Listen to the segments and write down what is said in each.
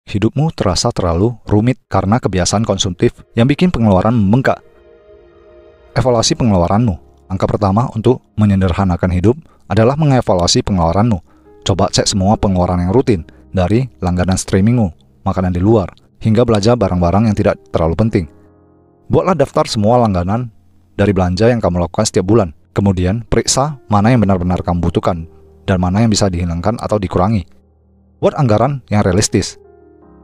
hidupmu terasa terlalu rumit karena kebiasaan konsumtif yang bikin pengeluaran membengkak. Evaluasi pengeluaranmu. Angka pertama untuk menyederhanakan hidup adalah mengevaluasi pengeluaranmu. Coba cek semua pengeluaran yang rutin, dari langganan streamingmu, makanan di luar, hingga belanja barang-barang yang tidak terlalu penting. Buatlah daftar semua langganan dari belanja yang kamu lakukan setiap bulan. Kemudian, periksa mana yang benar-benar kamu butuhkan, dan mana yang bisa dihilangkan atau dikurangi. Buat anggaran yang realistis.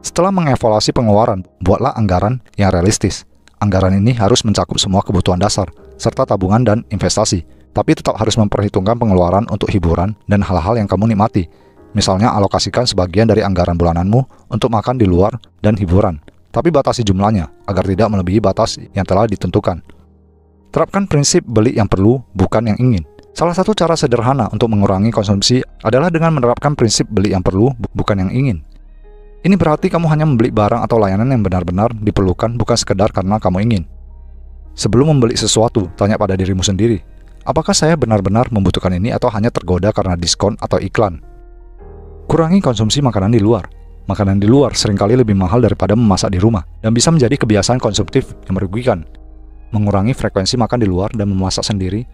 Setelah mengevaluasi pengeluaran, buatlah anggaran yang realistis. Anggaran ini harus mencakup semua kebutuhan dasar, serta tabungan dan investasi, tapi tetap harus memperhitungkan pengeluaran untuk hiburan dan hal-hal yang kamu nikmati. Misalnya, alokasikan sebagian dari anggaran bulananmu untuk makan di luar dan hiburan, tapi batasi jumlahnya agar tidak melebihi batas yang telah ditentukan. Terapkan prinsip beli yang perlu, bukan yang ingin. Salah satu cara sederhana untuk mengurangi konsumsi adalah dengan menerapkan prinsip beli yang perlu, bukan yang ingin. Ini berarti kamu hanya membeli barang atau layanan yang benar-benar diperlukan, bukan sekedar karena kamu ingin. Sebelum membeli sesuatu, tanya pada dirimu sendiri, apakah saya benar-benar membutuhkan ini atau hanya tergoda karena diskon atau iklan? Kurangi konsumsi makanan di luar. Makanan di luar seringkali lebih mahal daripada memasak di rumah, dan bisa menjadi kebiasaan konsumtif yang merugikan. Mengurangi frekuensi makan di luar dan memasak sendiri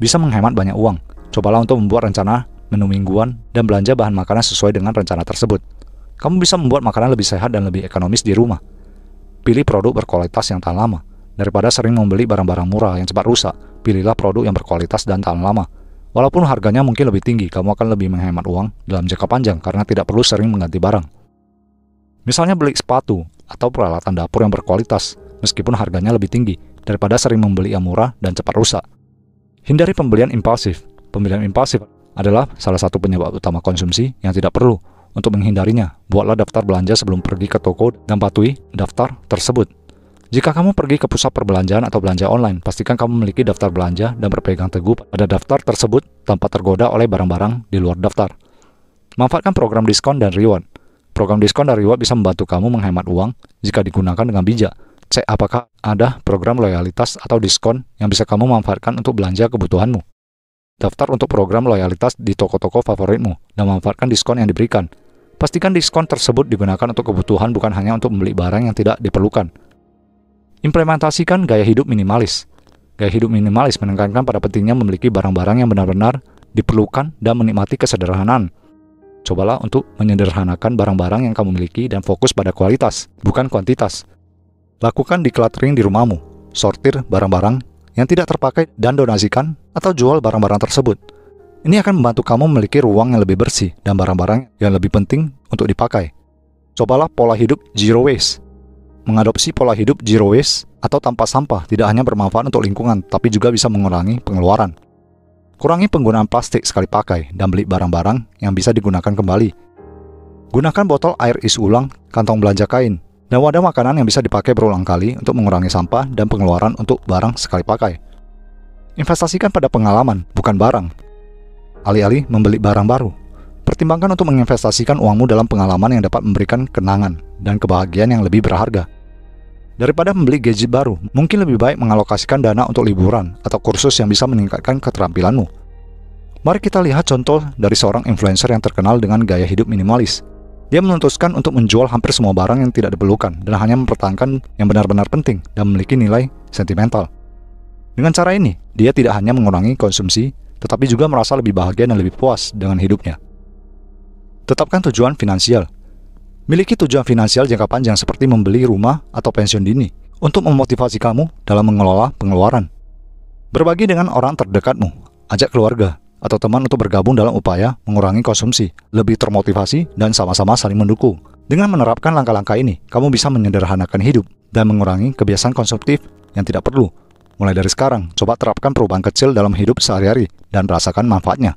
bisa menghemat banyak uang. Cobalah untuk membuat rencana menu mingguan dan belanja bahan makanan sesuai dengan rencana tersebut. Kamu bisa membuat makanan lebih sehat dan lebih ekonomis di rumah. Pilih produk berkualitas yang tahan lama. Daripada sering membeli barang-barang murah yang cepat rusak, pilihlah produk yang berkualitas dan tahan lama. Walaupun harganya mungkin lebih tinggi, kamu akan lebih menghemat uang dalam jangka panjang karena tidak perlu sering mengganti barang. Misalnya beli sepatu atau peralatan dapur yang berkualitas, meskipun harganya lebih tinggi, daripada sering membeli yang murah dan cepat rusak. Hindari pembelian impulsif. Pembelian impulsif adalah salah satu penyebab utama konsumsi yang tidak perlu. Untuk menghindarinya, buatlah daftar belanja sebelum pergi ke toko dan patuhi daftar tersebut. Jika kamu pergi ke pusat perbelanjaan atau belanja online, pastikan kamu memiliki daftar belanja dan berpegang teguh pada daftar tersebut tanpa tergoda oleh barang-barang di luar daftar. Manfaatkan program diskon dan reward. Program diskon dan reward bisa membantu kamu menghemat uang jika digunakan dengan bijak. Cek apakah ada program loyalitas atau diskon yang bisa kamu manfaatkan untuk belanja kebutuhanmu. Daftar untuk program loyalitas di toko-toko favoritmu dan manfaatkan diskon yang diberikan. Pastikan diskon tersebut digunakan untuk kebutuhan, bukan hanya untuk membeli barang yang tidak diperlukan. Implementasikan gaya hidup minimalis. Gaya hidup minimalis menekankan pada pentingnya memiliki barang-barang yang benar-benar diperlukan dan menikmati kesederhanaan. Cobalah untuk menyederhanakan barang-barang yang kamu miliki dan fokus pada kualitas, bukan kuantitas. Lakukan decluttering di rumahmu. Sortir barang-barang yang tidak terpakai dan donasikan atau jual barang-barang tersebut. Ini akan membantu kamu memiliki ruang yang lebih bersih dan barang-barang yang lebih penting untuk dipakai. Cobalah pola hidup zero waste. Mengadopsi pola hidup zero waste atau tanpa sampah tidak hanya bermanfaat untuk lingkungan, tapi juga bisa mengurangi pengeluaran. Kurangi penggunaan plastik sekali pakai dan beli barang-barang yang bisa digunakan kembali. Gunakan botol air isi ulang, kantong belanja kain, dan wadah makanan yang bisa dipakai berulang kali untuk mengurangi sampah dan pengeluaran untuk barang sekali pakai. Investasikan pada pengalaman, bukan barang. Alih-alih membeli barang baru, pertimbangkan untuk menginvestasikan uangmu dalam pengalaman yang dapat memberikan kenangan dan kebahagiaan yang lebih berharga. Daripada membeli gadget baru, mungkin lebih baik mengalokasikan dana untuk liburan atau kursus yang bisa meningkatkan keterampilanmu. Mari kita lihat contoh dari seorang influencer yang terkenal dengan gaya hidup minimalis. Dia memutuskan untuk menjual hampir semua barang yang tidak diperlukan dan hanya mempertahankan yang benar-benar penting dan memiliki nilai sentimental. Dengan cara ini, dia tidak hanya mengurangi konsumsi, tetapi juga merasa lebih bahagia dan lebih puas dengan hidupnya. Tetapkan tujuan finansial. Miliki tujuan finansial jangka panjang seperti membeli rumah atau pensiun dini untuk memotivasi kamu dalam mengelola pengeluaran. Berbagi dengan orang terdekatmu, ajak keluarga atau teman untuk bergabung dalam upaya mengurangi konsumsi, lebih termotivasi dan sama-sama saling mendukung. Dengan menerapkan langkah-langkah ini, kamu bisa menyederhanakan hidup dan mengurangi kebiasaan konsumtif yang tidak perlu. Mulai dari sekarang, coba terapkan perubahan kecil dalam hidup sehari-hari dan rasakan manfaatnya.